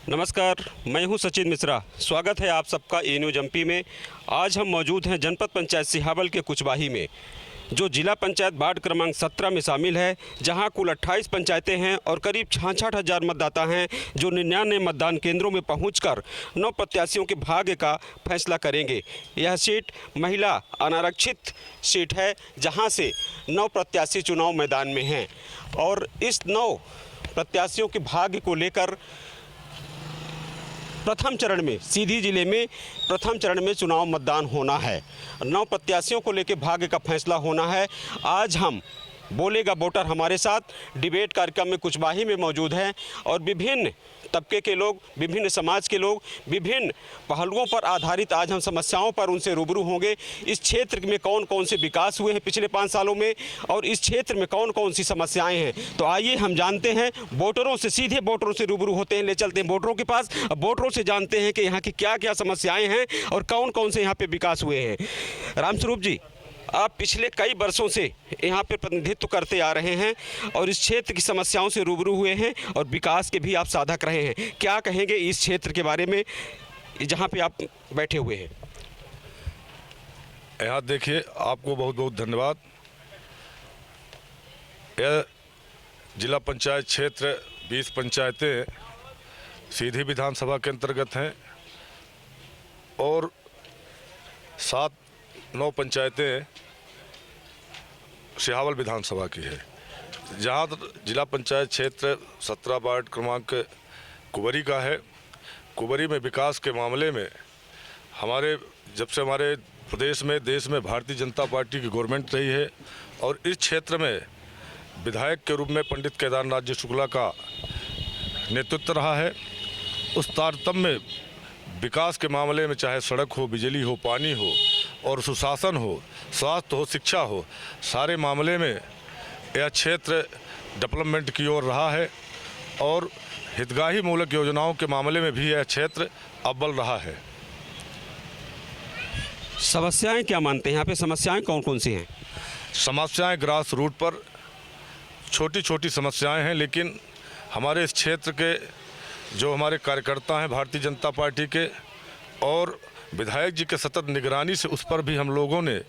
नमस्कार, मैं हूं सचिन मिश्रा। स्वागत है आप सबका ए न्यूज़ एमपी में। आज हम मौजूद हैं जनपद पंचायत सिहावल के कुचबाही में, जो जिला पंचायत वार्ड क्रमांक 17 में शामिल है, जहां कुल 28 पंचायतें हैं और करीब 66,000 मतदाता हैं, जो 99 मतदान केंद्रों में पहुंचकर 9 प्रत्याशियों के भाग्य का फैसला करेंगे। यह सीट महिला अनारक्षित सीट है, जहां से 9 प्रत्याशी चुनाव मैदान में हैं और इस 9 प्रत्याशियों के भाग्य को लेकर प्रथम चरण में सीधी जिले में प्रथम चरण में चुनाव मतदान होना है। 9 प्रत्याशियों को लेकर भाग्य का फैसला होना है। आज हम बोलेगा वोटर हमारे साथ डिबेट कार्यक्रम में कुचबाही में मौजूद हैं और विभिन्न तबके के लोग, विभिन्न समाज के लोग, विभिन्न पहलुओं पर आधारित आज हम समस्याओं पर उनसे रूबरू होंगे। इस क्षेत्र में कौन कौन से विकास हुए हैं पिछले 5 सालों में और इस क्षेत्र में कौन कौन सी समस्याएं हैं, तो आइए हम जानते हैं वोटरों से, सीधे वोटरों से रूबरू होते हैं, ले चलते हैं वोटरों के पास। वोटरों से जानते हैं कि यहाँ की क्या क्या समस्याएँ हैं और कौन कौन से यहाँ पर विकास हुए हैं। रामस्वरूप जी, आप पिछले कई वर्षों से यहाँ पे प्रतिनिधित्व करते आ रहे हैं और इस क्षेत्र की समस्याओं से रूबरू हुए हैं और विकास के भी आप साधक रहे हैं। क्या कहेंगे इस क्षेत्र के बारे में जहाँ पे आप बैठे हुए हैं? यहाँ देखिए, आपको बहुत बहुत धन्यवाद। यह जिला पंचायत क्षेत्र 20 पंचायतें सीधी विधानसभा के अंतर्गत हैं और 7-9 पंचायतें सिहावल विधानसभा की है। जहाँ जिला पंचायत क्षेत्र 17 वार्ड क्रमांक कुबरी का है। कुबरी में विकास के मामले में जब से हमारे प्रदेश में, देश में भारतीय जनता पार्टी की गवर्नमेंट रही है और इस क्षेत्र में विधायक के रूप में पंडित केदारनाथ जी शुक्ला का नेतृत्व रहा है। उस तारतम्य में विकास के मामले में चाहे सड़क हो, बिजली हो, पानी हो और सुशासन हो, स्वास्थ्य हो, शिक्षा हो, सारे मामले में यह क्षेत्र डेवलपमेंट की ओर रहा है और हितग्राही मूलक योजनाओं के मामले में भी यह क्षेत्र अव्वल रहा है। समस्याएं क्या मानते हैं यहाँ पे? समस्याएं कौन कौन सी हैं? समस्याएं ग्रास रूट पर छोटी छोटी समस्याएं हैं, लेकिन हमारे इस क्षेत्र के जो हमारे कार्यकर्ता हैं भारतीय जनता पार्टी के और विधायक जी के सतत निगरानी से उस पर भी हम लोगों ने,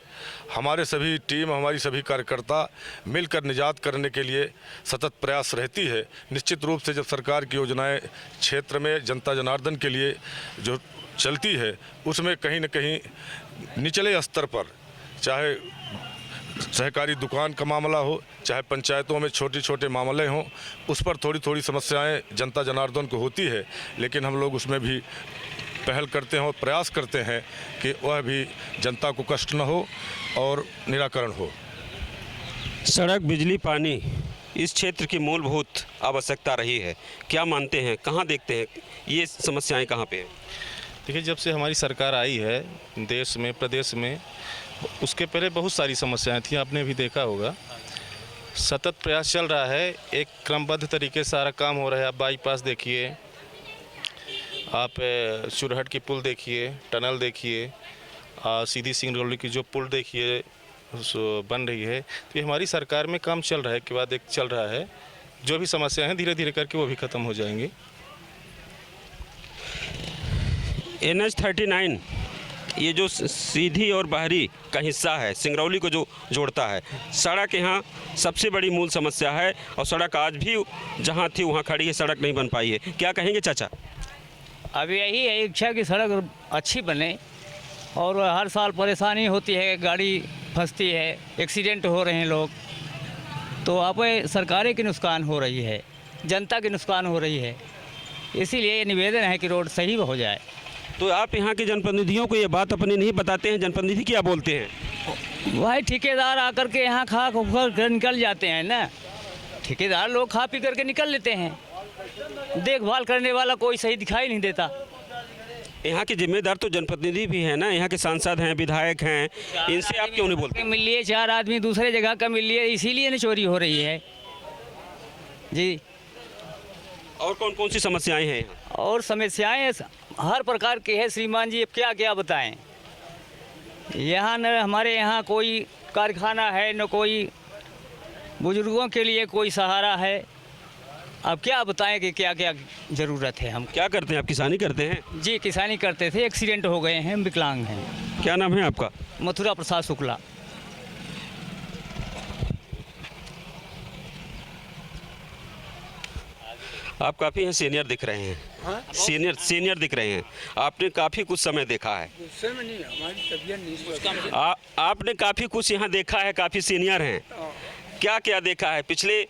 हमारे सभी टीम, हमारी सभी कार्यकर्ता मिलकर निजात करने के लिए सतत प्रयास रहती है। निश्चित रूप से जब सरकार की योजनाएं क्षेत्र में जनता जनार्दन के लिए जो चलती है, उसमें कहीं न कहीं निचले स्तर पर, चाहे सहकारी दुकान का मामला हो, चाहे पंचायतों में छोटे छोटे मामले हों, उस पर थोड़ी थोड़ी समस्याएं जनता जनार्दन को होती है, लेकिन हम लोग उसमें भी पहल करते हैं और प्रयास करते हैं कि वह भी जनता को कष्ट न हो और निराकरण हो। सड़क, बिजली, पानी इस क्षेत्र की मूलभूत आवश्यकता रही है। क्या मानते हैं, कहाँ देखते हैं ये समस्याएं कहाँ पे हैं? देखिए, जब से हमारी सरकार आई है देश में, प्रदेश में, उसके पहले बहुत सारी समस्याएं थी, आपने भी देखा होगा। सतत प्रयास चल रहा है, एक क्रमबद्ध तरीके से सारा काम हो रहा है। आप बाईपास देखिए, आप चुरहट की पुल देखिए, टनल देखिए, सीधी सिंगरौली की जो पुल देखिए बन रही है। तो ये हमारी सरकार में काम चल रहा है, के बाद एक चल रहा है। जो भी समस्याएं हैं धीरे धीरे करके वो भी ख़त्म हो जाएंगी। NH 39 ये जो सीधी और बाहरी का हिस्सा है, सिंगरौली को जो जोड़ता है, सड़क यहाँ सबसे बड़ी मूल समस्या है और सड़क आज भी जहाँ थी वहाँ खड़ी है, सड़क नहीं बन पाई है। क्या कहेंगे चाचा? अब यही है इच्छा की सड़क अच्छी बने और हर साल परेशानी होती है, गाड़ी फंसती है, एक्सीडेंट हो रहे हैं लोग, तो अब सरकारें की नुकसान हो रही है, जनता की नुकसान हो रही है। इसीलिए ये निवेदन है कि रोड सही हो जाए। तो आप यहाँ के जनप्रतिनिधियों को ये बात अपनी नहीं बताते हैं? जनप्रतिनिधि क्या बोलते हैं? भाई ठेकेदार आकर के यहाँ खा कर निकल जाते हैं ना, ठेकेदार लोग खा पी करके निकल लेते हैं, देखभाल करने वाला कोई सही दिखाई नहीं देता। यहाँ के जिम्मेदार तो जनप्रतिनिधि भी हैं ना, यहाँ के सांसद हैं, विधायक हैं, इनसे आप क्यों नहीं बोलते? मिल लिए 4 आदमी दूसरे जगह का मिल लिए, इसीलिए न चोरी हो रही है जी। और कौन कौन सी समस्याएं हैं यहाँ? और समस्याएं हर प्रकार की है श्रीमान जी, अब क्या क्या बताएं। यहाँ न हमारे यहाँ कोई कारखाना है, न कोई बुजुर्गों के लिए कोई सहारा है, अब क्या बताएं कि क्या क्या ज़रूरत है हम। क्या करते हैं आप? किसानी करते हैं? जी किसानी करते थे, एक्सीडेंट हो गए हैं, विकलांग हैं। क्या नाम है आपका? मथुरा प्रसाद शुक्ला। आप काफ़ी हैं सीनियर दिख रहे हैं। सीनियर दिख रहे हैं। आपने काफ़ी कुछ समय देखा है। आपने काफ़ी कुछ यहाँ देखा है, काफ़ी सीनियर हैं। क्या क्या देखा है पिछले,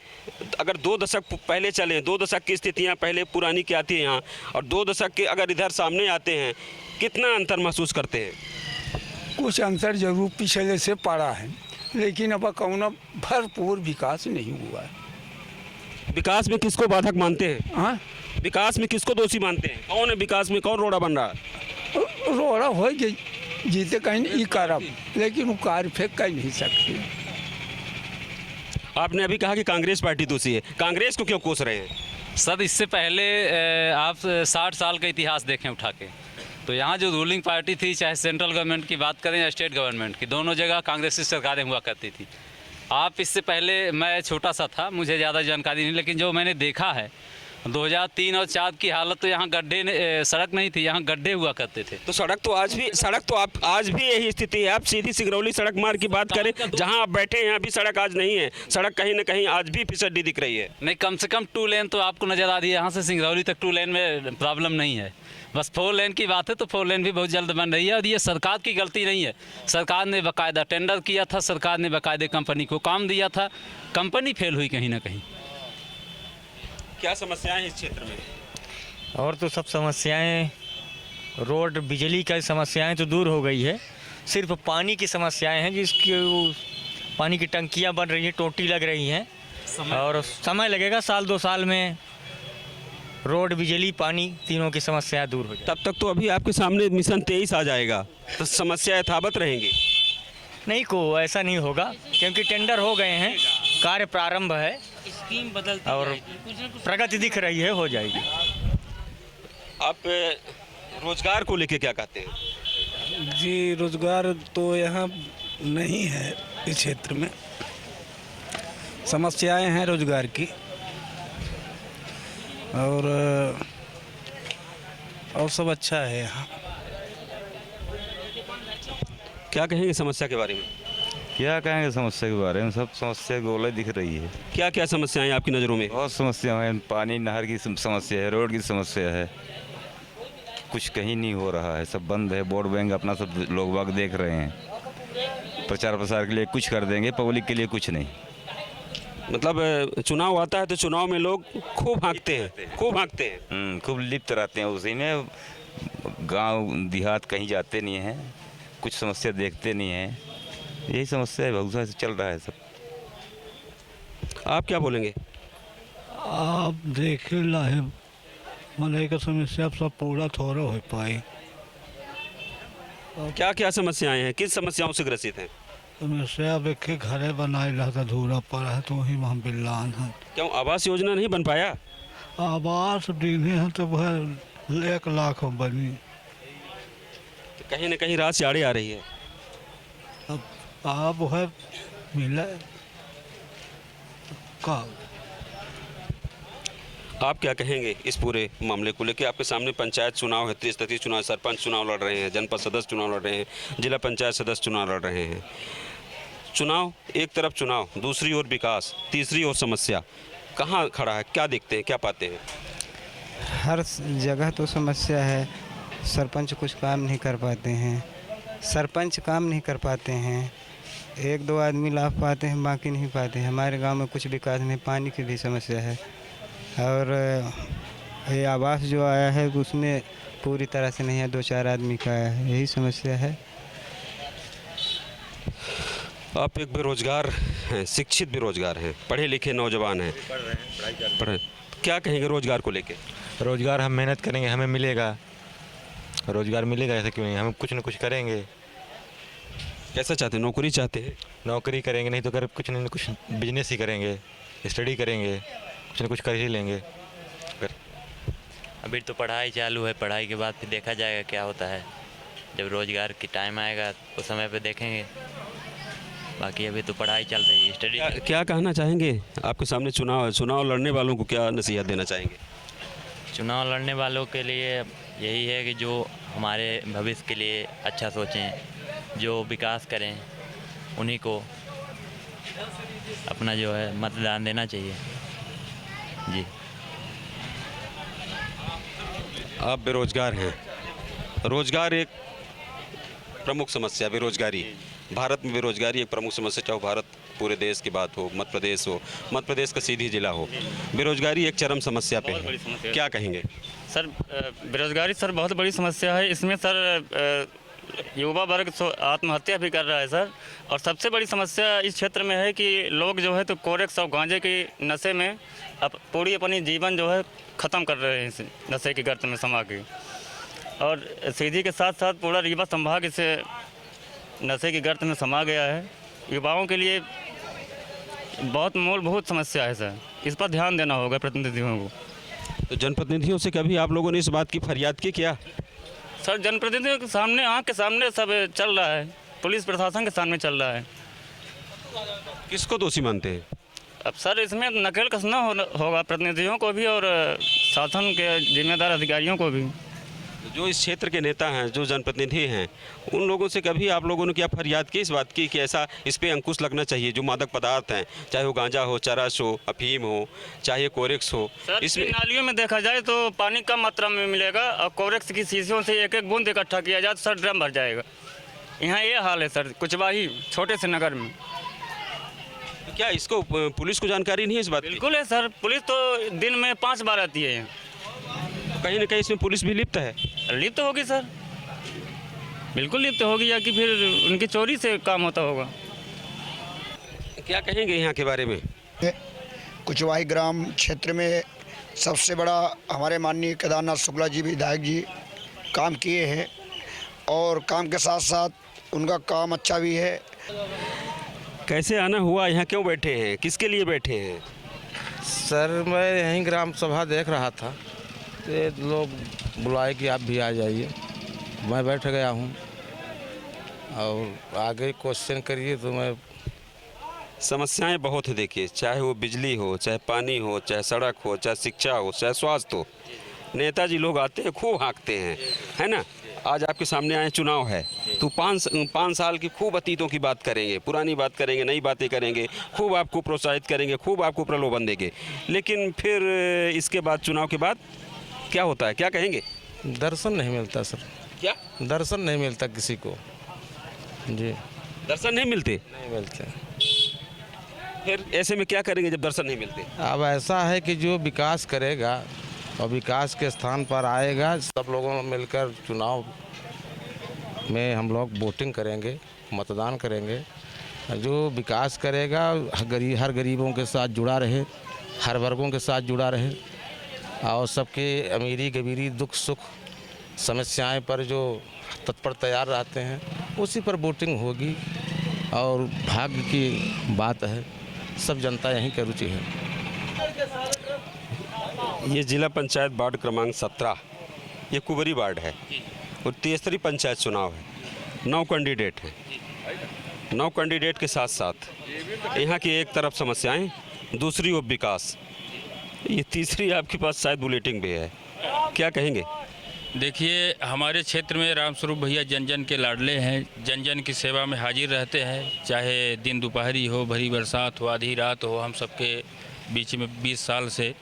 अगर 2 दशक पहले चलें, 2 दशक की स्थितियाँ पहले पुरानी की आती हैं यहाँ, और 2 दशक के अगर इधर सामने आते हैं, कितना अंतर महसूस करते हैं? कुछ अंतर जरूर पिछले से पड़ा है, लेकिन अब कौन भरपूर विकास नहीं हुआ है। विकास में किसको बाधक मानते हैं? हाँ, विकास में किसको दोषी मानते हैं? कौन है विकास में, कौन रोड़ा बन रहा है? रोड़ा हो गई जीते कहीं नहीं करब, लेकिन वो कार्य फेंक कहीं नहीं सकते। आपने अभी कहा कि कांग्रेस पार्टी दोषी है, कांग्रेस को क्यों कोस रहे हैं? सर इससे पहले आप 60 साल का इतिहास देखें उठा के, तो यहाँ जो रूलिंग पार्टी थी, चाहे सेंट्रल गवर्नमेंट की बात करें या स्टेट गवर्नमेंट की, दोनों जगह कांग्रेस की सरकारें हुआ करती थी। आप इससे पहले, मैं छोटा सा था, मुझे ज़्यादा जानकारी नहीं, लेकिन जो मैंने देखा है 2003 और 4 की हालत तो यहाँ सड़क नहीं थी, यहाँ गड्ढे हुआ करते थे। तो सड़क तो आप आज भी यही स्थिति है। आप सीधी सिंगरौली सड़क मार्ग की बात करें, जहां आप बैठे हैं यहाँ भी सड़क आज नहीं है। सड़क कहीं ना कहीं आज भी फिसड्डी दिख रही है। नहीं, कम से कम 2 लेन तो आपको नज़र आ रही है। यहाँ से सिंगरौली तक 2 लेन में प्रॉब्लम नहीं है, बस 4 लेन की बात है, तो 4 लेन भी बहुत जल्द बन रही है। और ये सरकार की गलती नहीं है, सरकार ने बाकायदा टेंडर किया था, सरकार ने बाकायदे कंपनी को काम दिया था, कंपनी फेल हुई कहीं ना कहीं। क्या समस्याएं हैं इस क्षेत्र में? और तो सब समस्याएं, रोड बिजली की समस्याएं तो दूर हो गई है, सिर्फ पानी की समस्याएं हैं, जिसकी पानी की टंकियां बन रही हैं, टोटी लग रही हैं, और समय लगेगा 1-2 साल में रोड, बिजली, पानी तीनों की समस्याएं दूर हो जाए। तब तक तो अभी आपके सामने मिशन 23 आ जाएगा, तो समस्या यथावत रहेंगी। नहीं को ऐसा नहीं होगा, क्योंकि टेंडर हो गए हैं, कार्य प्रारंभ है, स्कीम बदलती और प्रगति दिख रही है, हो जाएगी। आप रोजगार को लेके क्या कहते हैं? जी, रोजगार तो यहाँ नहीं है इस क्षेत्र में, समस्याएं हैं रोजगार की, और सब अच्छा है यहाँ। क्या कहेंगे समस्या के बारे में? क्या कहेंगे समस्या के बारे में, सब समस्या गोले दिख रही है। क्या क्या समस्याएं आपकी नज़रों में? बहुत समस्या है, पानी नहर की समस्या है, रोड की समस्या है, कुछ कहीं नहीं हो रहा है, सब बंद है। वोट बैंक अपना सब लोग बाग देख रहे हैं, प्रचार प्रसार के लिए कुछ कर देंगे, पब्लिक के लिए कुछ नहीं। मतलब चुनाव आता है तो चुनाव में लोग खूब हाँकते हैं, खूब हाँकते हैं। खूब लिप्त रहते हैं उसी में, गांव देहात कहीं जाते नहीं हैं, कुछ समस्या देखते नहीं हैं, यही समस्या है, बहुत से चल रहा है सब। आप क्या बोलेंगे? आप देख रहे मन का समस्या सब पूरा थोड़ा हो पाई। क्या क्या समस्याएं हैं, किस समस्याओं से ग्रसित हैं? समस्या देखे घरे बनाए रहता धूरा पड़ा है, तो वही हम बिल्लान है। क्यों आवास योजना नहीं बन पाया? आवास दीने हैं तो वह 1 लाख बनी, तो कहीं ना कहीं रात से आड़े आ रही है। अब आप वह मिला का। आप क्या कहेंगे इस पूरे मामले को लेकर? आपके सामने पंचायत चुनाव है, त्रिस्तरीय चुनाव, सरपंच चुनाव लड़ रहे हैं, जनपद सदस्य चुनाव लड़ रहे हैं, जिला पंचायत सदस्य चुनाव लड़ रहे हैं। चुनाव एक तरफ, चुनाव दूसरी ओर विकास, तीसरी ओर समस्या, कहाँ खड़ा है? क्या देखते हैं, क्या पाते हैं? हर जगह तो समस्या है, सरपंच कुछ काम नहीं कर पाते हैं, सरपंच काम नहीं कर पाते हैं, 1-2 आदमी लाभ पाते हैं, बाकी नहीं पाते हैं। हमारे गांव में कुछ विकास नहीं, पानी की भी समस्या है, और ये आवास जो आया है उसमें पूरी तरह से नहीं है, 2-4 आदमी का आया है, यही समस्या है। आप एक बेरोजगार हैं, शिक्षित बेरोजगार हैं, पढ़े लिखे नौजवान हैं, पढ़े, क्या कहेंगे रोजगार को लेके? रोजगार हम मेहनत करेंगे, हमें मिलेगा, रोजगार मिलेगा, ऐसा क्यों नहीं, हम कुछ न कुछ करेंगे। कैसा चाहते हैं? नौकरी चाहते हैं? नौकरी करेंगे, नहीं तो कर कुछ नहीं, कुछ बिजनेस ही करेंगे, स्टडी करेंगे, कुछ न कुछ कर ही लेंगे। अभी तो पढ़ाई चालू है, पढ़ाई के बाद फिर देखा जाएगा क्या होता है, जब रोजगार की टाइम आएगा उस समय पे देखेंगे। बाकी अभी तो पढ़ाई चल रही है, स्टडी। क्या कहना चाहेंगे? आपके सामने चुनाव लड़ने वालों को क्या नसीहत देना चाहेंगे? चुनाव लड़ने वालों के लिए यही है कि जो हमारे भविष्य के लिए अच्छा सोचें, जो विकास करें, उन्हीं को अपना जो है मतदान देना चाहिए जी। आप बेरोजगार हैं। रोजगार एक प्रमुख समस्या, बेरोजगारी भारत में बेरोजगारी एक प्रमुख समस्या, चाहे भारत पूरे देश की बात हो, मध्य प्रदेश का सीधी जिला हो, बेरोजगारी एक चरम समस्या पे है। क्या कहेंगे सर? बेरोजगारी सर बहुत बड़ी समस्या है। इसमें सर युवा वर्ग आत्महत्या भी कर रहा है सर। और सबसे बड़ी समस्या इस क्षेत्र में है कि लोग जो है तो कोरेक्स और गांजे की नशे में पूरी अपनी जीवन जो है ख़त्म कर रहे हैं इस नशे की गर्त में समा के। और सीधी के साथ साथ पूरा रीवा संभाग इसे नशे की गर्त में समा गया है। युवाओं के लिए बहुत मूलभूत समस्या है सर, इस पर ध्यान देना होगा प्रतिनिधियों को। तो जनप्रतिनिधियों से कभी आप लोगों ने इस बात की फरियाद की क्या? सर जनप्रतिनिधियों के सामने, आँख के सामने सब चल रहा है, पुलिस प्रशासन के सामने चल रहा है। किसको दोषी मानते हैं? अब सर इसमें नकेल कसना होगा प्रतिनिधियों को भी और शासन के जिम्मेदार अधिकारियों को भी। जो इस क्षेत्र के नेता हैं, जो जनप्रतिनिधि हैं, उन लोगों से कभी आप लोगों ने क्या फरियाद की इस बात की कि ऐसा इस पे अंकुश लगना चाहिए? जो मादक पदार्थ हैं, चाहे वो गांजा हो, चरस हो, अफीम हो, चाहे कोरेक्स हो, इसमें नालियों में देखा जाए तो पानी कम मात्रा में मिलेगा और कोरेक्स की शीशियों से एक एक बूंद इकट्ठा किया जाए तो सर ड्रम भर जाएगा। यहाँ ये हाल है सर कुचवाही छोटे से नगर में। क्या इसको पुलिस को जानकारी नहीं है इस बात की? बिल्कुल है सर, पुलिस तो दिन में 5 बार आती है। कहीं ना कहीं इसमें पुलिस भी लिप्त है। लिप्त होगी सर, बिल्कुल लिप्त होगी, या कि फिर उनकी चोरी से काम होता होगा। क्या कहेंगे यहाँ के बारे में? कुचवाही ग्राम क्षेत्र में सबसे बड़ा हमारे माननीय केदारनाथ शुक्ला जी विधायक जी काम किए हैं और काम के साथ साथ उनका काम अच्छा भी है। कैसे आना हुआ? यहाँ क्यों बैठे हैं? किसके लिए बैठे हैं? सर मैं यहीं ग्राम सभा देख रहा था, तो लोग बुलाए कि आप भी आ जाइए, मैं बैठ गया हूँ और आगे क्वेश्चन करिए तो मैं। समस्याएं बहुत है देखिए, चाहे वो बिजली हो, चाहे पानी हो, चाहे सड़क हो, चाहे शिक्षा हो, चाहे स्वास्थ्य हो। नेताजी लोग आते हैं, खूब हाँकते हैं, है ना? आज आपके सामने आए, चुनाव है तो 5 साल की खूब अतीतों की बात करेंगे, पुरानी बात करेंगे, नई बातें करेंगे, खूब आपको प्रोत्साहित करेंगे, खूब आपको प्रलोभन देंगे। लेकिन फिर इसके बाद, चुनाव के बाद क्या होता है? क्या कहेंगे? दर्शन नहीं मिलता सर। क्या दर्शन नहीं मिलता किसी को? जी दर्शन नहीं मिलते? नहीं मिलते। फिर ऐसे में क्या करेंगे जब दर्शन नहीं मिलते? अब ऐसा है कि जो विकास करेगा और विकास के स्थान पर आएगा, सब लोगों मिलकर चुनाव में हम लोग वोटिंग करेंगे, मतदान करेंगे। जो विकास करेगा हर गरीबों के साथ जुड़ा रहे, हर वर्गों के साथ जुड़ा रहे और सबके अमीरी गरीबी दुख सुख समस्याएं पर जो तत्पर तैयार रहते हैं, उसी पर वोटिंग होगी। और भाग्य की बात है, सब जनता यहीं की रुचि है। ये जिला पंचायत वार्ड क्रमांक 17, ये कुंवरी वार्ड है और 33री पंचायत चुनाव है। 9 कैंडिडेट हैं। 9 कैंडिडेट के साथ साथ यहाँ की एक तरफ समस्याएं, दूसरी ओर विकास, ये तीसरी आपके पास शायद बुलेटिन भी है। क्या कहेंगे? देखिए, हमारे क्षेत्र में रामस्वरूप भैया जन जन के लाडले हैं, जन जन की सेवा में हाजिर रहते हैं। चाहे दिन दोपहरी हो, भरी बरसात हो, आधी रात हो, हम सबके बीच में 20 साल से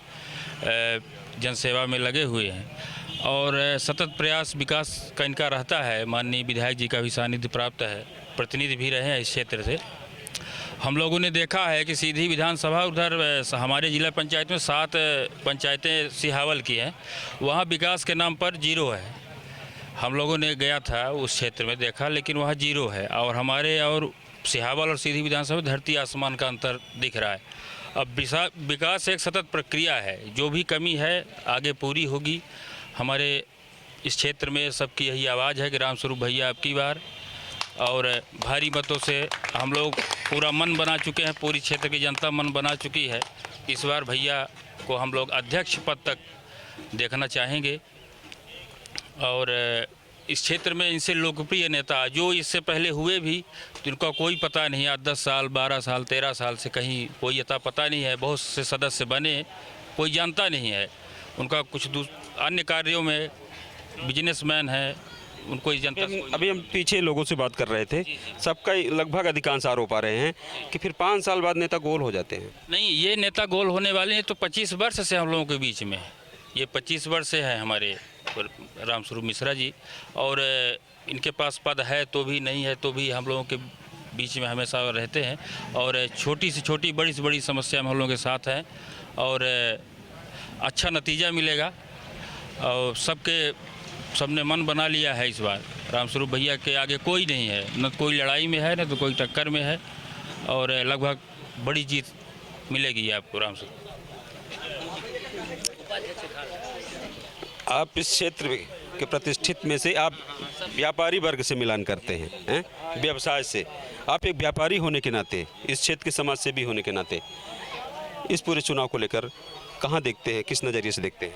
जनसेवा में लगे हुए हैं और सतत प्रयास विकास का इनका रहता है। माननीय विधायक जी का भी सानिध्य प्राप्त है, प्रतिनिधि भी रहे हैं इस क्षेत्र से। हम लोगों ने देखा है कि सीधी विधानसभा, उधर हमारे जिला पंचायत में 7 पंचायतें सिहावल की हैं, वहाँ विकास के नाम पर 0 है। हम लोगों ने गया था उस क्षेत्र में, देखा, लेकिन वहाँ 0 है। और हमारे और सिहावल और सीधी विधानसभा धरती आसमान का अंतर दिख रहा है। अब विकास एक सतत प्रक्रिया है, जो भी कमी है आगे पूरी होगी। हमारे इस क्षेत्र में सबकी यही आवाज़ है कि रामस्वरूप भैया आपकी बार, और भारी मतों से हम लोग पूरा मन बना चुके हैं, पूरी क्षेत्र की जनता मन बना चुकी है। इस बार भैया को हम लोग अध्यक्ष पद तक देखना चाहेंगे और इस क्षेत्र में इनसे लोकप्रिय नेता जो इससे पहले हुए भी तो इनका कोई पता नहीं, 10 साल 12 साल 13 साल से कहीं कोई अता पता नहीं है। बहुत से सदस्य बने, कोई जानता नहीं है उनका। कुछ अन्य कार्यों में बिजनेसमैन है, उनको जनता। अभी हम पीछे लोगों से बात कर रहे थे, सबका लगभग अधिकांश आरोप आ रहे हैं कि फिर 5 साल बाद नेता गोल हो जाते हैं। नहीं, ये नेता गोल होने वाले हैं तो 25 वर्ष से हम लोगों के बीच में, ये 25 वर्ष से हैं हमारे रामस्वरूप मिश्रा जी, और इनके पास पद है तो भी नहीं है तो भी हम लोगों के बीच में हमेशा रहते हैं, और छोटी से छोटी बड़ी से बड़ी समस्या में हम लोगों के साथ हैं, और अच्छा नतीजा मिलेगा। और सबने मन बना लिया है इस बार। रामस्वरूप भैया के आगे कोई नहीं है, न कोई लड़ाई में है न तो कोई टक्कर में है, और लगभग बड़ी जीत मिलेगी आपको रामस्वरूप। आप इस क्षेत्र के प्रतिष्ठित में से, आप व्यापारी वर्ग से मिलान करते हैं, व्यवसाय से। आप एक व्यापारी होने के नाते, इस क्षेत्र के समाज सेवी होने के नाते, इस पूरे चुनाव को लेकर कहाँ देखते हैं, किस नज़रिए से देखते हैं?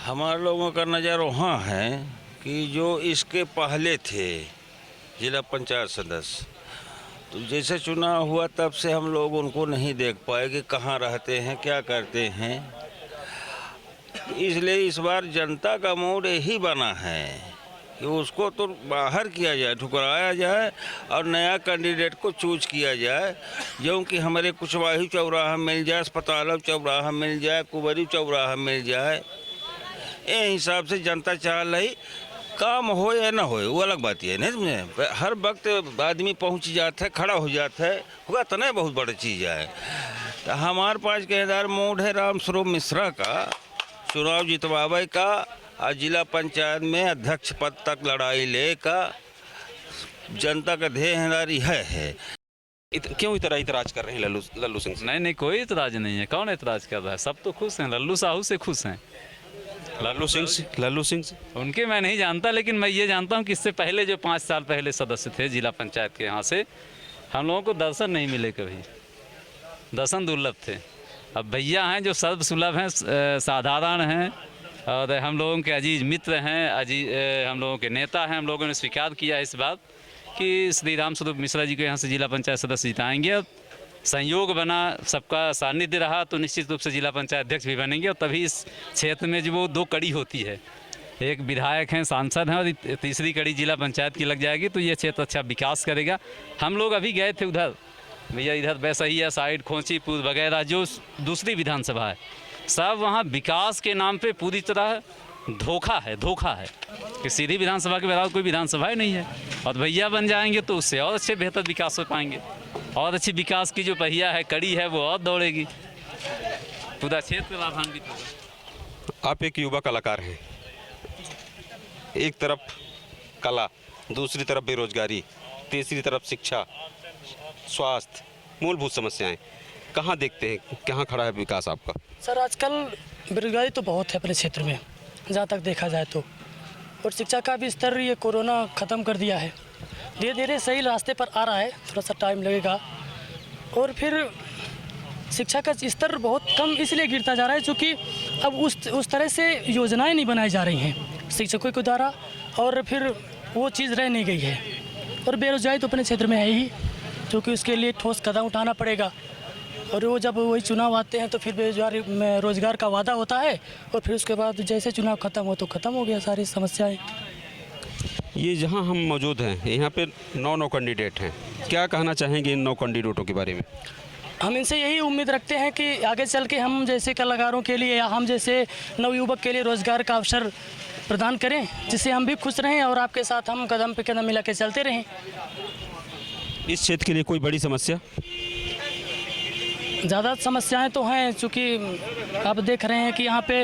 हमारे लोगों का नज़र वहाँ है कि जो इसके पहले थे जिला पंचायत सदस्य, तो जैसे चुनाव हुआ तब से हम लोग उनको नहीं देख पाए कि कहाँ रहते हैं, क्या करते हैं। इसलिए इस बार जनता का मूड यही बना है कि उसको तो बाहर किया जाए, ठुकराया जाए, और नया कैंडिडेट को चूज किया जाए, जो कि हमारे कुशवाही चौराहा मिल जाए, अस्पताल चौराहा मिल जाए, कुंवरी चौराहा मिल जाए। ये हिसाब से जनता चाह रही, काम हो या ना हो वो अलग बात है, नहीं समझे। हर वक्त आदमी पहुंच जाता है, खड़ा हो जाता है, हुआ तो नहीं बहुत बड़ी चीज़ है। तो हमारे पास केदार मूड है रामस्वरूप मिश्रा का चुनाव जितवावे का, और जिला पंचायत में अध्यक्ष पद तक लड़ाई ले का जनता का ध्येयधारी है। क्यों इतना इतराज कर रहे हैं लल्लू सिंह? नहीं, कोई इतराज नहीं है। कौन इतराज कर रहा है? सब तो खुश हैं, लल्लू साहू से खुश हैं। लल्लू सिंह से उनके मैं नहीं जानता, लेकिन मैं ये जानता हूँ कि इससे पहले जो 5 साल पहले सदस्य थे जिला पंचायत के, यहाँ से हम लोगों को दर्शन नहीं मिले कभी, दर्शन दुर्लभ थे। अब भैया हैं जो सर्वसुलभ हैं, साधारण हैं, और हम लोगों के अजीज मित्र हैं, हम लोगों के नेता हैं। हम लोगों ने स्वीकार किया इस बात कि श्री रामस्वरूप मिश्रा जी को यहाँ से जिला पंचायत सदस्य जिताएंगे। अब संयोग बना, सबका सानिध्य रहा तो निश्चित रूप से जिला पंचायत अध्यक्ष भी बनेंगे, और तभी इस क्षेत्र में जो वो 2 कड़ी होती है, एक विधायक हैं, सांसद हैं, और तीसरी कड़ी जिला पंचायत की लग जाएगी, तो ये क्षेत्र अच्छा विकास करेगा। हम लोग अभी गए थे उधर, भैया इधर बैसहिया साइड, खोंचीपुर वगैरह जो दूसरी विधानसभा है, सब वहाँ विकास के नाम पे पूरी तरह धोखा है कि सीधी विधानसभा के बराबर कोई विधानसभा नहीं है। और भैया बन जाएंगे तो उससे और अच्छे बेहतर विकास हो पाएंगे, और अच्छी विकास की जो पहिया है, कड़ी है, वो और दौड़ेगी, पूरा क्षेत्र लाभान्वित होगा। आप एक युवा कलाकार हैं, एक तरफ कला, दूसरी तरफ बेरोजगारी, तीसरी तरफ शिक्षा, स्वास्थ्य, मूलभूत समस्याएं, कहाँ देखते हैं, कहाँ खड़ा है विकास आपका? सर आजकल बेरोजगारी तो बहुत है अपने क्षेत्र में, जहाँ तक देखा जाए तो, और शिक्षा का भी स्तर ये कोरोना ख़त्म कर दिया है, धीरे धीरे सही रास्ते पर आ रहा है, थोड़ा सा टाइम लगेगा। और फिर शिक्षा का स्तर बहुत कम इसलिए गिरता जा रहा है क्योंकि अब उस तरह से योजनाएं नहीं बनाई जा रही हैं शिक्षकों के द्वारा, और फिर वो चीज़ रह नहीं गई है। और बेरोजगारी तो अपने क्षेत्र में है ही, क्योंकि उसके लिए ठोस कदम उठाना पड़ेगा, और वो जब वही चुनाव आते हैं तो फिर बेरोजगारी में रोज़गार का वादा होता है, और फिर उसके बाद जैसे चुनाव ख़त्म हो तो ख़त्म हो गया सारी समस्याएं। ये जहाँ हम मौजूद हैं, यहाँ पे 9 कैंडिडेट हैं, क्या कहना चाहेंगे इन 9 कैंडिडेटों के बारे में? हम इनसे यही उम्मीद रखते हैं कि आगे चल के हम जैसे कलाकारों के लिए या हम जैसे नवयुवक के लिए रोज़गार का अवसर प्रदान करें, जिससे हम भी खुश रहें और आपके साथ हम कदम पे कदम मिला के चलते रहें। इस क्षेत्र के लिए कोई बड़ी समस्या? ज़्यादा समस्याएं तो हैं, चूँकि आप देख रहे हैं कि यहाँ पे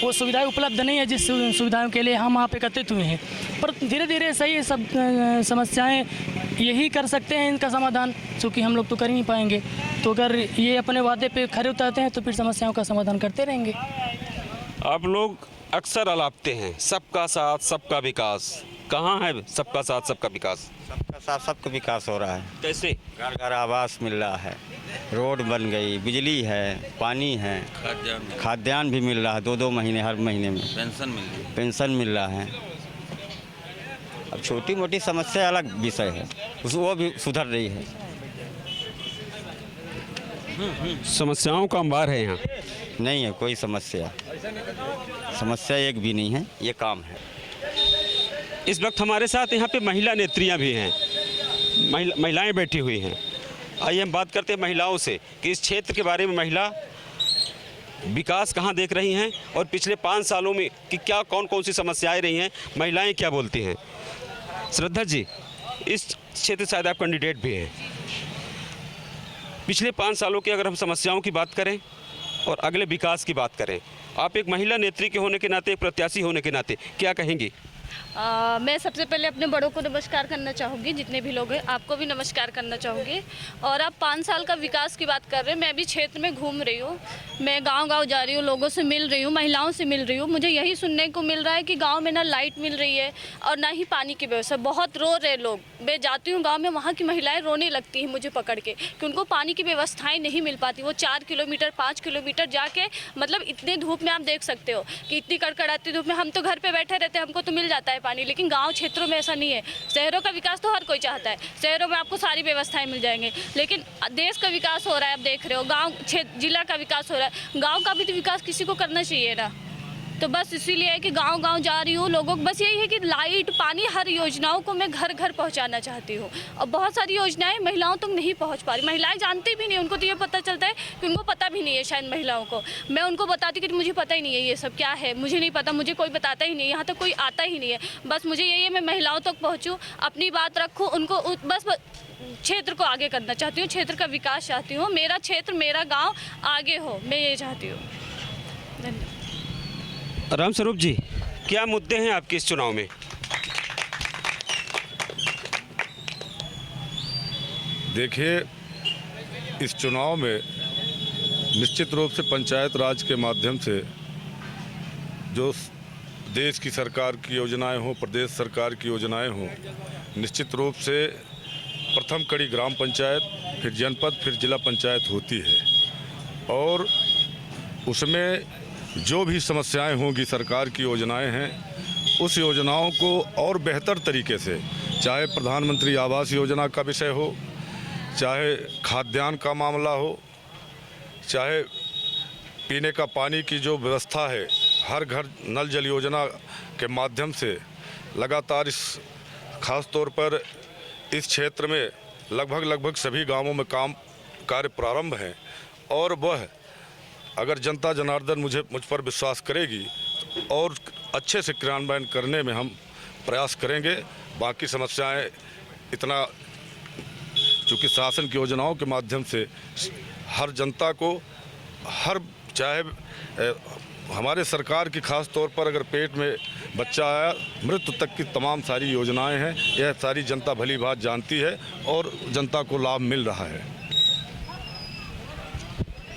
वो सुविधाएं उपलब्ध नहीं है जिस सुविधाओं के लिए हम वहाँ पे एकत्रित हुए हैं, पर धीरे धीरे सही सब समस्याएं यही कर सकते हैं इनका समाधान, चूँकि हम लोग तो कर ही नहीं पाएंगे। तो अगर ये अपने वादे पे खरे उतरते हैं तो फिर समस्याओं का समाधान करते रहेंगे। आप लोग अक्सर अलापते हैं सबका साथ सबका विकास, कहाँ है सबका साथ सबका विकास? सबका साथ सबका विकास हो रहा है। कैसे? घर घर आवास मिल रहा है, रोड बन गई, बिजली है, पानी है, खाद्यान्न भी मिल रहा है 2-2 महीने हर महीने में, पेंशन मिल रहा है। अब छोटी मोटी समस्या अलग विषय है, वो भी सुधर रही है। समस्याओं का अंबार है यहाँ? नहीं है कोई समस्या, समस्या एक भी नहीं है, ये काम है। इस वक्त हमारे साथ यहाँ पे महिला नेत्रियाँ भी हैं, महिलाएं बैठी हुई हैं। आइए हम बात करते हैं महिलाओं से कि इस क्षेत्र के बारे में महिला विकास कहाँ देख रही हैं और पिछले 5 सालों में कि क्या कौन कौन सी समस्याएं रही हैं, महिलाएं क्या बोलती हैं। श्रद्धा जी, इस क्षेत्र शायद आप कैंडिडेट भी हैं। पिछले 5 सालों की अगर हम समस्याओं की बात करें और अगले विकास की बात करें, आप एक महिला नेत्री के होने के नाते, एक प्रत्याशी होने के नाते क्या कहेंगी? मैं सबसे पहले अपने बड़ों को नमस्कार करना चाहूँगी, जितने भी लोग हैं आपको भी नमस्कार करना चाहूँगी। और आप 5 साल का विकास की बात कर रहे हैं, मैं भी क्षेत्र में घूम रही हूँ, मैं गांव-गांव जा रही हूँ, लोगों से मिल रही हूँ, महिलाओं से मिल रही हूँ। मुझे यही सुनने को मिल रहा है कि गांव में ना लाइट मिल रही है और ना ही पानी की व्यवस्था। बहुत रो रहे लोग। मैं जाती हूँ गाँव में, वहाँ की महिलाएँ रोने लगती हैं मुझे पकड़ के कि उनको पानी की व्यवस्थाएँ नहीं मिल पाती। वो 4 किलोमीटर 5 किलोमीटर जाके, मतलब इतनी धूप में आप देख सकते हो कि इतनी कड़कड़ाती धूप में हम तो घर पर बैठे रहते हैं, हमको तो मिल जाता है पानी, लेकिन गांव क्षेत्रों में ऐसा नहीं है। शहरों का विकास तो हर कोई चाहता है, शहरों में आपको सारी व्यवस्थाएं मिल जाएंगी, लेकिन देश का विकास हो रहा है, आप देख रहे हो, गांव जिला का विकास हो रहा है, गांव का भी तो विकास किसी को करना चाहिए ना। तो बस इसीलिए है कि गांव-गांव जा रही हूँ, लोगों को बस यही है कि लाइट, पानी, हर योजनाओं को मैं घर घर पहुंचाना चाहती हूँ। और बहुत सारी योजनाएं महिलाओं तक नहीं पहुंच पा रही, महिलाएं जानती भी नहीं, उनको तो ये पता चलता है कि उनको पता भी नहीं है शायद महिलाओं को। मैं उनको बताती कि मुझे पता ही नहीं है ये सब क्या है, मुझे नहीं पता, मुझे कोई बताता ही नहीं, यहाँ तक कोई आता ही नहीं है। बस मुझे यही है मैं महिलाओं तक पहुँचूँ, अपनी बात रखूँ, उनको बस क्षेत्र को आगे करना चाहती हूँ, क्षेत्र का विकास चाहती हूँ, मेरा क्षेत्र, मेरा गाँव आगे हो, मैं ये चाहती हूँ। धन्यवाद। रामस्वरूप जी, क्या मुद्दे हैं आपके इस चुनाव में? देखिए, इस चुनाव में निश्चित रूप से पंचायत राज के माध्यम से जो देश की सरकार की योजनाएं हों, प्रदेश सरकार की योजनाएं हों, निश्चित रूप से प्रथम कड़ी ग्राम पंचायत, फिर जनपद, फिर जिला पंचायत होती है। और उसमें जो भी समस्याएं होंगी, सरकार की योजनाएं हैं, उस योजनाओं को और बेहतर तरीके से, चाहे प्रधानमंत्री आवास योजना का विषय हो, चाहे खाद्यान्न का मामला हो, चाहे पीने का पानी की जो व्यवस्था है, हर घर नल जल योजना के माध्यम से लगातार खास तौर पर इस क्षेत्र में लगभग सभी गांवों में कार्य प्रारंभ हैं। और वह अगर जनता जनार्दन मुझ पर विश्वास करेगी और अच्छे से क्रियान्वयन करने में हम प्रयास करेंगे। बाकी समस्याएं इतना, चूँकि शासन की योजनाओं के माध्यम से हर जनता को, चाहे हमारे सरकार की खास तौर पर अगर पेट में बच्चा आया, मृत्यु तक की तमाम सारी योजनाएं हैं, यह सारी जनता भली भांत जानती है और जनता को लाभ मिल रहा है।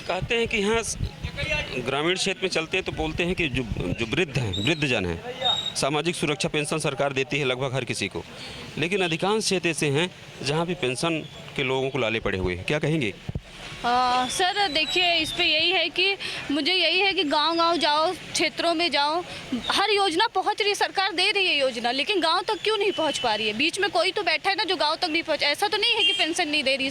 कहते हैं कि यहाँ ग्रामीण क्षेत्र में चलते हैं तो बोलते हैं कि जो वृद्ध हैं, वृद्धजन हैं, सामाजिक सुरक्षा पेंशन सरकार देती है लगभग हर किसी को, लेकिन अधिकांश क्षेत्र ऐसे हैं जहाँ भी पेंशन के लोगों को लाले पड़े हुए हैं। क्या कहेंगे? सर देखिए, इस पे यही है कि मुझे यही है कि गांव-गांव जाओ, क्षेत्रों में जाओ, हर योजना पहुंच रही है, सरकार दे रही है योजना, लेकिन गांव तक क्यों नहीं पहुंच पा रही है? बीच में कोई तो बैठा है ना जो गांव तक नहीं पहुंचा। ऐसा तो नहीं है कि पेंशन नहीं दे रही है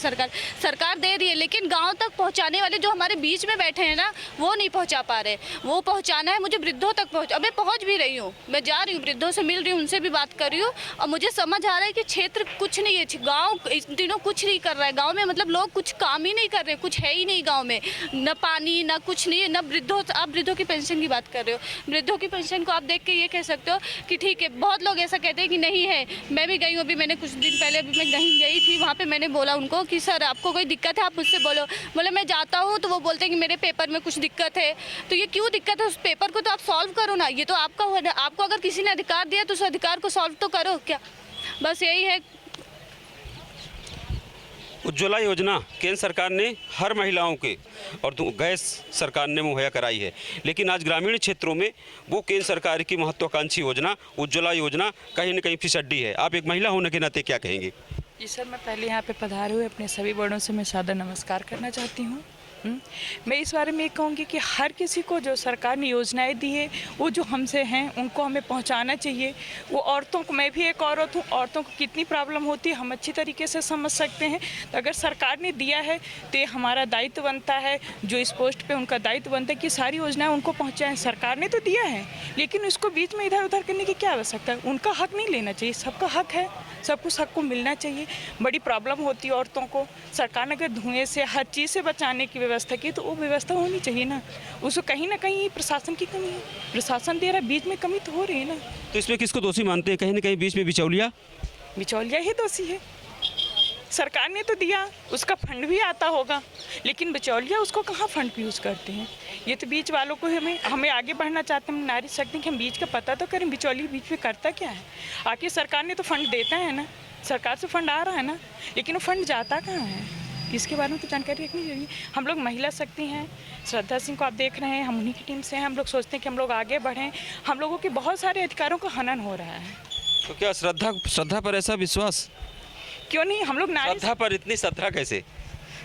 सरकार दे रही है, लेकिन गाँव तक पहुँचाने वाले जो हमारे बीच में बैठे हैं ना, वो नहीं पहुँचा पा रहे। वो पहुँचाना है मुझे वृद्धों तक अब मैं पहुँच भी रही हूँ, मैं जा रही हूँ, वृद्धों से मिल रही हूँ, उनसे भी बात कर रही हूँ, और मुझे समझ आ रहा है कि क्षेत्र कुछ नहीं है, गाँव इस दिनों कुछ नहीं कर रहा है। गाँव में मतलब लोग कुछ काम ही नहीं कर रहे, कुछ है ही नहीं गाँव में, न पानी, न कुछ नहीं है, न वृद्धों। आप वृद्धों की पेंशन की बात कर रहे हो, वृद्धों की पेंशन को आप देख के ये कह सकते हो कि ठीक है। बहुत लोग ऐसा कहते हैं कि नहीं है। मैं भी गई हूँ, अभी मैंने कुछ दिन पहले अभी मैं कहीं गई थी, वहाँ पे मैंने बोला उनको कि सर आपको कोई दिक्कत है, आप मुझसे बोलो। बोले मैं जाता हूँ तो वो बोलते हैं कि मेरे पेपर में कुछ दिक्कत है। तो ये क्यों दिक्कत है? उस पेपर को तो आप सॉल्व करो ना, ये तो आपका हुआ ना। आपको अगर किसी ने अधिकार दिया तो उस अधिकार को सॉल्व तो करो। क्या बस यही है। उज्ज्वला योजना केंद्र सरकार ने हर महिलाओं के और गैस सरकार ने मुहैया कराई है, लेकिन आज ग्रामीण क्षेत्रों में वो केंद्र सरकार की महत्वाकांक्षी योजना उज्ज्वला योजना कहीं न कहीं फिसड्डी है। आप एक महिला होने के नाते क्या कहेंगे? जी सर, मैं पहले यहाँ पे पधारे हुए अपने सभी बड़ों से मैं सादर नमस्कार करना चाहती हूँ। मैं इस बारे में ये कहूँगी कि हर किसी को जो सरकार ने योजनाएं दी है वो जो हमसे हैं उनको हमें पहुंचाना चाहिए। वो औरतों को, मैं भी एक औरत हूँ, औरतों को कितनी प्रॉब्लम होती है हम अच्छी तरीके से समझ सकते हैं। तो अगर सरकार ने दिया है तो ये हमारा दायित्व बनता है, जो इस पोस्ट पे उनका दायित्व बनता है कि सारी योजनाएं उनको पहुँचाएँ। सरकार ने तो दिया है लेकिन उसको बीच में इधर उधर करने की क्या आवश्यकता है। उनका हक नहीं लेना चाहिए, सबका हक है, सब कुछ हक को मिलना चाहिए। बड़ी प्रॉब्लम होती है औरतों को, सरकार ने अगर धुएँ से हर चीज़ से बचाने की व्यवस्था की तो वो व्यवस्था होनी चाहिए ना। उसको कहीं ना कहीं प्रशासन की कमी है, प्रशासन दे रहा, बीच में कमी तो हो रही है ना। तो इसमें किसको दोषी मानते हैं? कहीं ना कहीं बीच में बिचौलिया ही दोषी है। सरकार ने तो दिया, उसका फंड भी आता होगा, लेकिन बिचौलिया उसको कहाँ फंड यूज़ करते हैं। ये तो बीच वालों को हमें आगे बढ़ना चाहते हैं, नारी शक्ति कि हम बीच का पता तो करें, बिचौलिया बीच में करता क्या है। आखिर सरकार ने तो फंड देता है ना, सरकार से फंड आ रहा है ना, लेकिन वो फंड जाता कहाँ है इसके बारे में तो जानकारी रखनी चाहिए। हम लोग महिला शक्ति हैं, श्रद्धा सिंह को आप देख रहे हैं, हम उन्हीं की टीम से हैं। हम लोग सोचते हैं कि हम लोग आगे बढ़ें, हम लोगों के बहुत सारे अधिकारों का हनन हो रहा है। तो क्या श्रद्धा पर ऐसा विश्वास क्यों नहीं? हम लोग नारी, श्रद्धा पर इतनी श्रद्धा कैसे?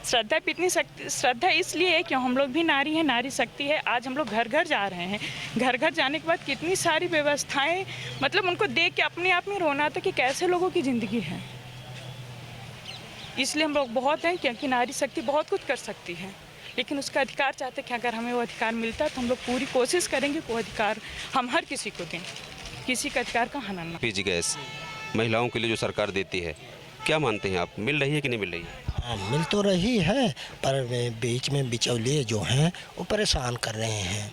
श्रद्धा पे इतनी श्रद्धा इसलिए है कि हम लोग भी नारी हैं, नारी शक्ति है। आज हम लोग घर घर जा रहे हैं, घर घर जाने के बाद कितनी सारी व्यवस्थाएं, मतलब उनको देख के अपने आप में रोना था कि कैसे लोगों की ज़िंदगी है। इसलिए हम लोग बहुत हैं, क्योंकि नारी शक्ति बहुत कुछ कर सकती है, लेकिन उसका अधिकार चाहते कि अगर हमें वो अधिकार मिलता तो हम लोग पूरी कोशिश करेंगे वो अधिकार हम हर किसी को दें, किसी का अधिकार का हनन ना। पीजी गैस महिलाओं के लिए जो सरकार देती है, क्या मानते हैं आप, मिल रही है कि नहीं मिल रही है? हाँ, मिल तो रही है, पर बीच में बिचौलिए जो हैं वो परेशान कर रहे हैं।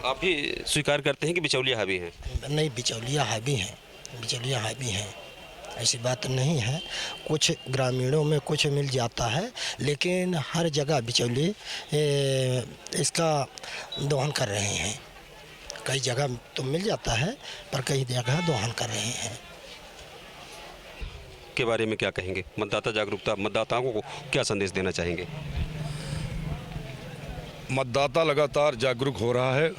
आप भी स्वीकार करते हैं कि बिचौलिया हावी हैं? नहीं, बिचौलिया हावी हैं, बिचौलिया हावी हैं, ऐसी बात नहीं है। कुछ ग्रामीणों में कुछ मिल जाता है, लेकिन हर जगह बिचौलिए इसका दोहन कर रहे हैं। कई जगह तो मिल जाता है पर कई जगह दोहन कर रहे हैं। के बारे में क्या कहेंगे? मतदाता जागरूकता, मतदाताओं को क्या संदेश देना चाहेंगे? मतदाता लगातार जागरूक हो रहा है।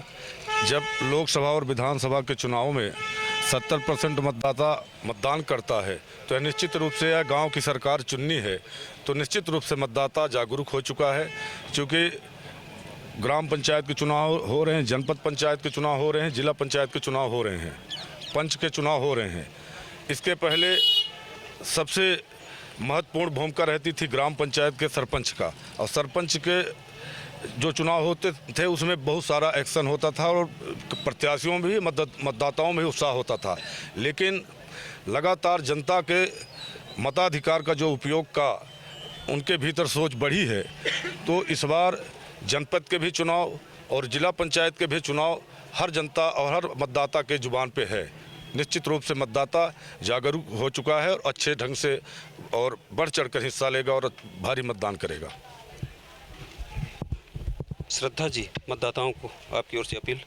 जब लोकसभा और विधानसभा के चुनाव में 70% मतदाता मतदान करता है तो निश्चित रूप से यह गांव की सरकार चुननी है, तो निश्चित रूप से मतदाता जागरूक हो चुका है। क्योंकि ग्राम पंचायत के चुनाव हो रहे हैं, जनपद पंचायत के चुनाव हो रहे हैं, जिला पंचायत के चुनाव हो रहे हैं, पंच के चुनाव हो रहे हैं। इसके पहले सबसे महत्वपूर्ण भूमिका रहती थी ग्राम पंचायत के सरपंच का, और सरपंच के जो चुनाव होते थे उसमें बहुत सारा एक्शन होता था और प्रत्याशियों में भी मतदाताओं में भी उत्साह होता था। लेकिन लगातार जनता के मताधिकार का जो उपयोग का उनके भीतर सोच बढ़ी है, तो इस बार जनपद के भी चुनाव और जिला पंचायत के भी चुनाव हर जनता और हर मतदाता के जुबान पे है। निश्चित रूप से मतदाता जागरूक हो चुका है और अच्छे ढंग से और बढ़ चढ़कर हिस्सा लेगा और भारी मतदान करेगा। श्रद्धा जी, मतदाताओं को आपकी ओर से अपील।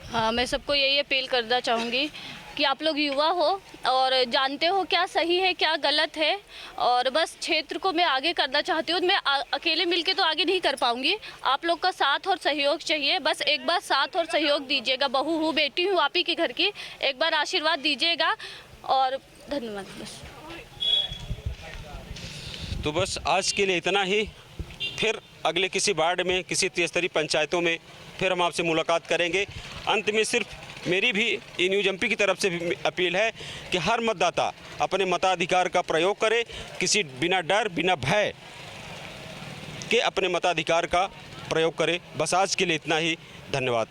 हाँ, मैं सबको यही अपील करना चाहूँगी कि आप लोग युवा हो और जानते हो क्या सही है क्या गलत है, और बस क्षेत्र को मैं आगे करना चाहती हूँ। मैं अकेले मिलके तो आगे नहीं कर पाऊँगी, आप लोग का साथ और सहयोग चाहिए। बस एक बार साथ और सहयोग दीजिएगा, बहू हूँ, बेटी हूँ आप ही के घर की, एक बार आशीर्वाद दीजिएगा और धन्यवाद। बस तो बस आज के लिए इतना ही। फिर अगले किसी वार्ड में, किसी त्रिस्तरीय पंचायतों में फिर हम आपसे मुलाकात करेंगे। अंत में सिर्फ मेरी भी ई न्यूज़ एमपी की तरफ से भी अपील है कि हर मतदाता अपने मताधिकार का प्रयोग करे, किसी बिना डर बिना भय के अपने मताधिकार का प्रयोग करे। बस आज के लिए इतना ही, धन्यवाद।